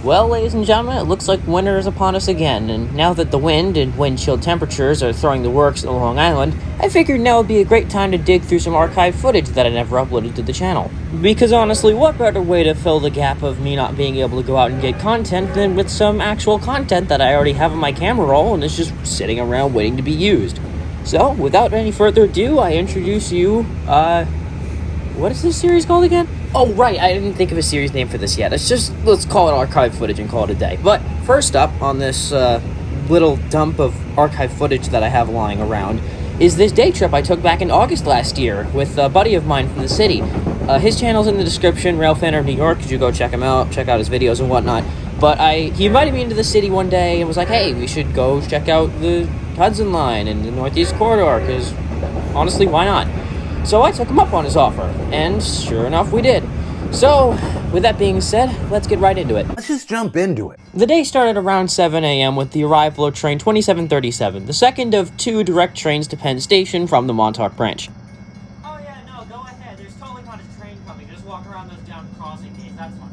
Well, ladies and gentlemen, it looks like winter is upon us again, and now that the wind and wind chill temperatures are throwing the works on Long Island, I figured now would be a great time to dig through some archive footage that I never uploaded to the channel. Because honestly, what better way to fill the gap of me not being able to go out and get content than with some actual content that I already have on my camera roll and is just sitting around waiting to be used. So, without any further ado, I introduce you, what is this series called again? Oh, right, I didn't think of a series name for this yet. Let's call it archive footage and call it a day. But first up on this little dump of archive footage that I have lying around is this day trip I took back in August last year with a buddy of mine from the city. His channel's in the description, Railfanning of New York. You go check him out, check out his videos and whatnot. But he invited me into the city one day and was like, hey, we should go check out the Hudson Line and the Northeast Corridor, because honestly, why not? So I took him up on his offer, and sure enough, we did. So, with that being said, let's get right into it. Let's just jump into it. The day started around 7 a.m. with the arrival of train 2737, the second of two direct trains to Penn Station from the Montauk branch. Oh yeah, no, go ahead. There's totally not a train coming. Just walk around those down crossing gates. That's fine.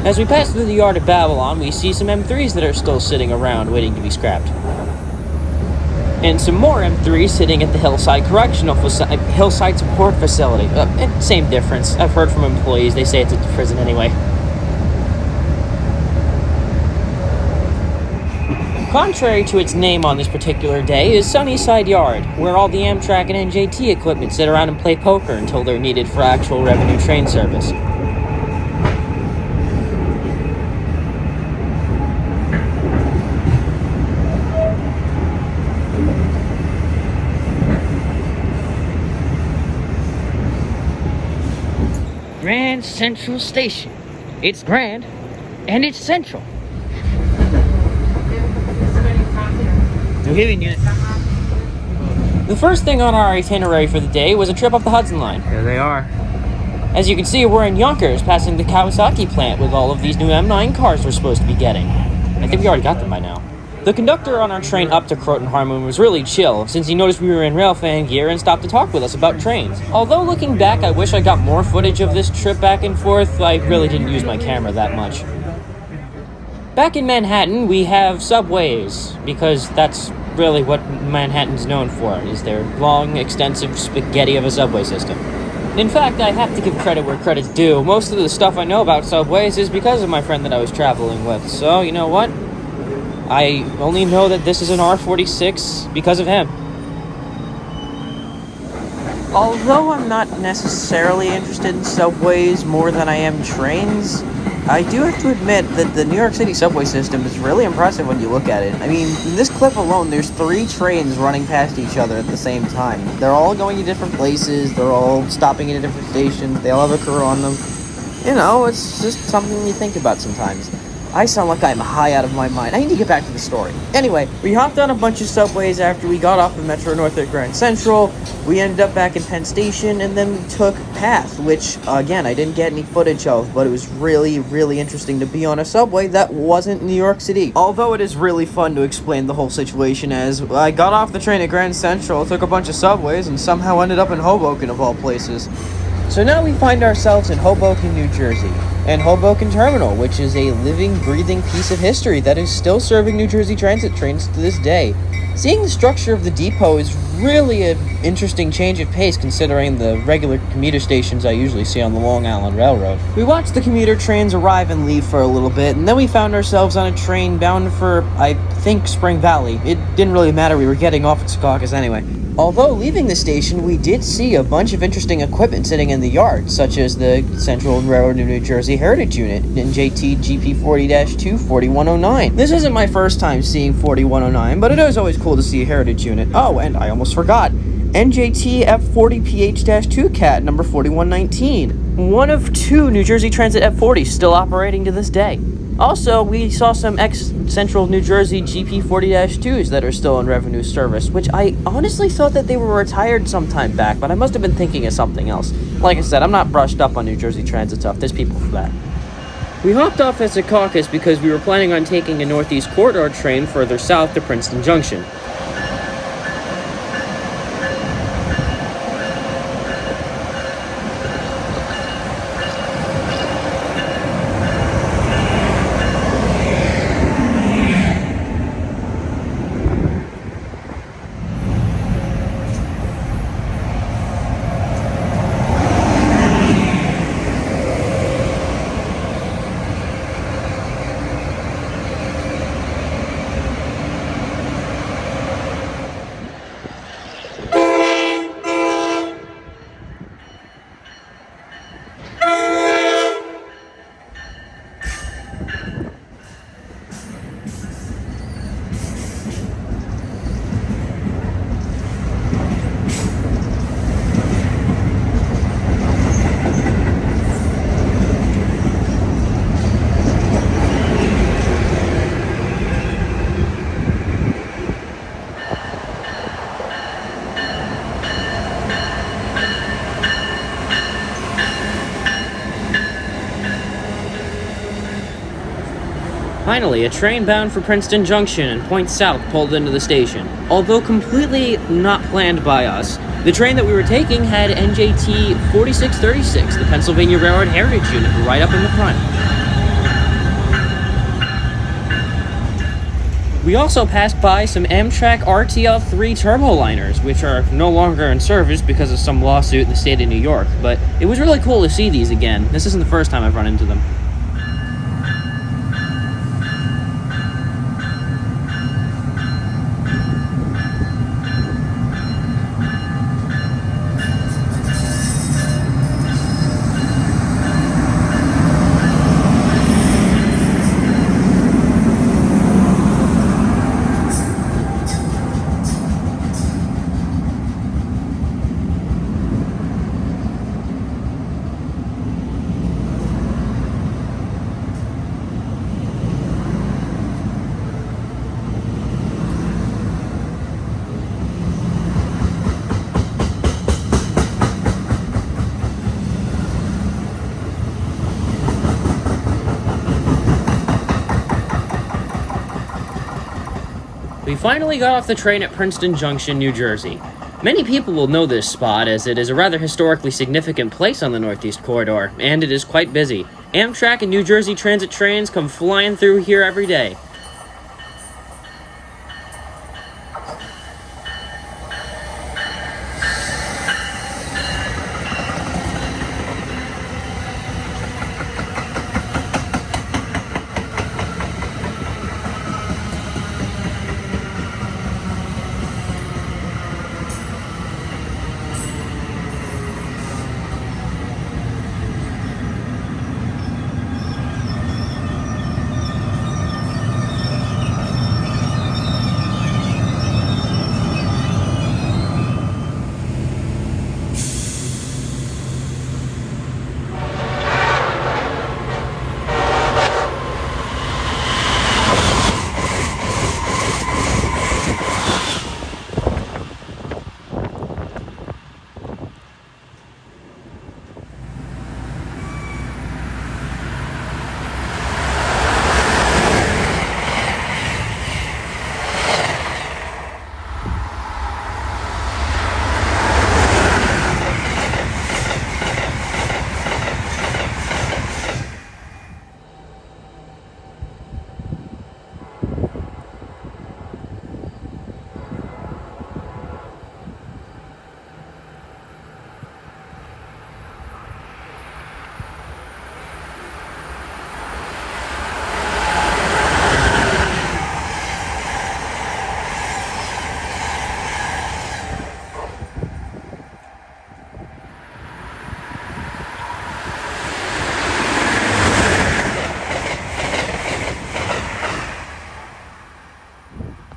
As we pass through the yard of Babylon, we see some M3s that are still sitting around waiting to be scrapped. And some more M3s sitting at the Hillside Support Facility. Same difference. I've heard from employees, they say it's a prison anyway. Contrary to its name on this particular day is Sunnyside Yard, where all the Amtrak and NJT equipment sit around and play poker until they're needed for actual revenue train service. Grand Central Station. It's grand, and it's central. The first thing on our itinerary for the day was a trip up the Hudson Line. There they are. As you can see, we're in Yonkers, passing the Kawasaki plant with all of these new M9 cars we're supposed to be getting. I think we already got them by now. The conductor on our train up to Croton Harmon was really chill, since he noticed we were in Railfanning gear and stopped to talk with us about trains. Although looking back, I wish I got more footage of this trip back and forth. I really didn't use my camera that much. Back in Manhattan, we have subways, because that's really what Manhattan's known for, is their long, extensive spaghetti of a subway system. In fact, I have to give credit where credit's due. Most of the stuff I know about subways is because of my friend that I was traveling with, so you know what? I only know that this is an R46 because of him. Although I'm not necessarily interested in subways more than I am trains, I do have to admit that the New York City subway system is really impressive when you look at it. I mean, in this clip alone, there's 3 trains running past each other at the same time. They're all going to different places, they're all stopping at different stations, they all have a crew on them. You know, it's just something you think about sometimes. I sound like I'm high out of my mind. I need to get back to the story. Anyway, we hopped on a bunch of subways after we got off of Metro North at Grand Central. We ended up back in Penn Station, and then we took Path, which, again, I didn't get any footage of, but it was really, really interesting to be on a subway that wasn't New York City. Although it is really fun to explain the whole situation, as I got off the train at Grand Central, took a bunch of subways, and somehow ended up in Hoboken, of all places. So now we find ourselves in Hoboken, New Jersey, and Hoboken Terminal, which is a living, breathing piece of history that is still serving New Jersey Transit trains to this day. Seeing the structure of the depot is really an interesting change of pace considering the regular commuter stations I usually see on the Long Island Railroad. We watched the commuter trains arrive and leave for a little bit, and then we found ourselves on a train bound for, I think, Spring Valley. It didn't really matter, we were getting off at Secaucus anyway. Although leaving the station, we did see a bunch of interesting equipment sitting in the yard, such as the Central Railroad of New Jersey Heritage Unit, NJT GP40-2 4109. This isn't my first time seeing 4109, but it is always cool to see a Heritage Unit. Oh, and I almost forgot. NJT F40PH-2 cat number 4119. One of 2 New Jersey Transit F40s still operating to this day. Also, we saw some ex-Central New Jersey GP40-2s that are still in revenue service, which I honestly thought that they were retired sometime back, but I must have been thinking of something else. Like I said, I'm not brushed up on New Jersey Transit stuff. There's people for that. We hopped off at Secaucus because we were planning on taking a Northeast Corridor train further south to Princeton Junction. Finally, a train bound for Princeton Junction and points south pulled into the station. Although completely not planned by us, the train that we were taking had NJT 4636, the Pennsylvania Railroad Heritage Unit, right up in the front. We also passed by some Amtrak RTL3 turboliners, which are no longer in service because of some lawsuit in the state of New York, but it was really cool to see these again. This isn't the first time I've run into them. We finally got off the train at Princeton Junction, New Jersey. Many people will know this spot as it is a rather historically significant place on the Northeast Corridor, and it is quite busy. Amtrak and New Jersey Transit trains come flying through here every day.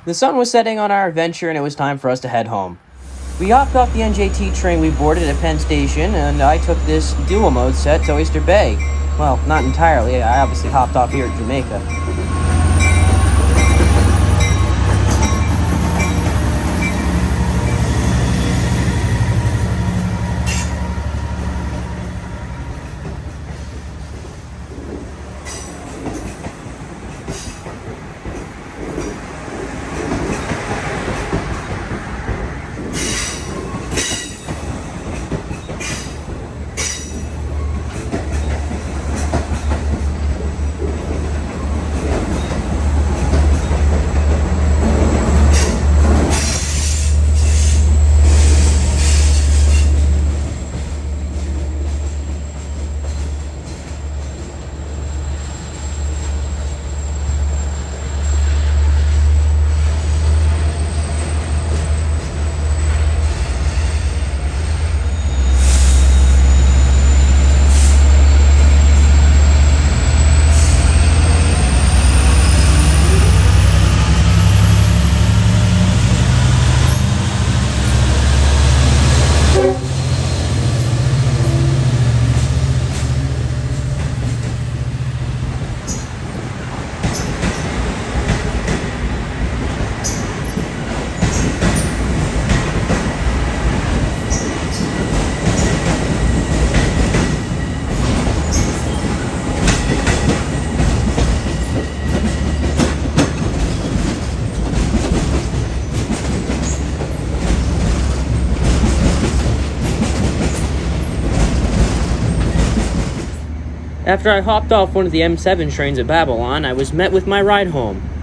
The sun was setting on our adventure and it was time for us to head home. We hopped off the NJT train we boarded at Penn Station, and I took this dual mode set to Oyster Bay. Well, not entirely. I obviously hopped off here at Jamaica. After I hopped off one of the M7 trains at Babylon, I was met with my ride home.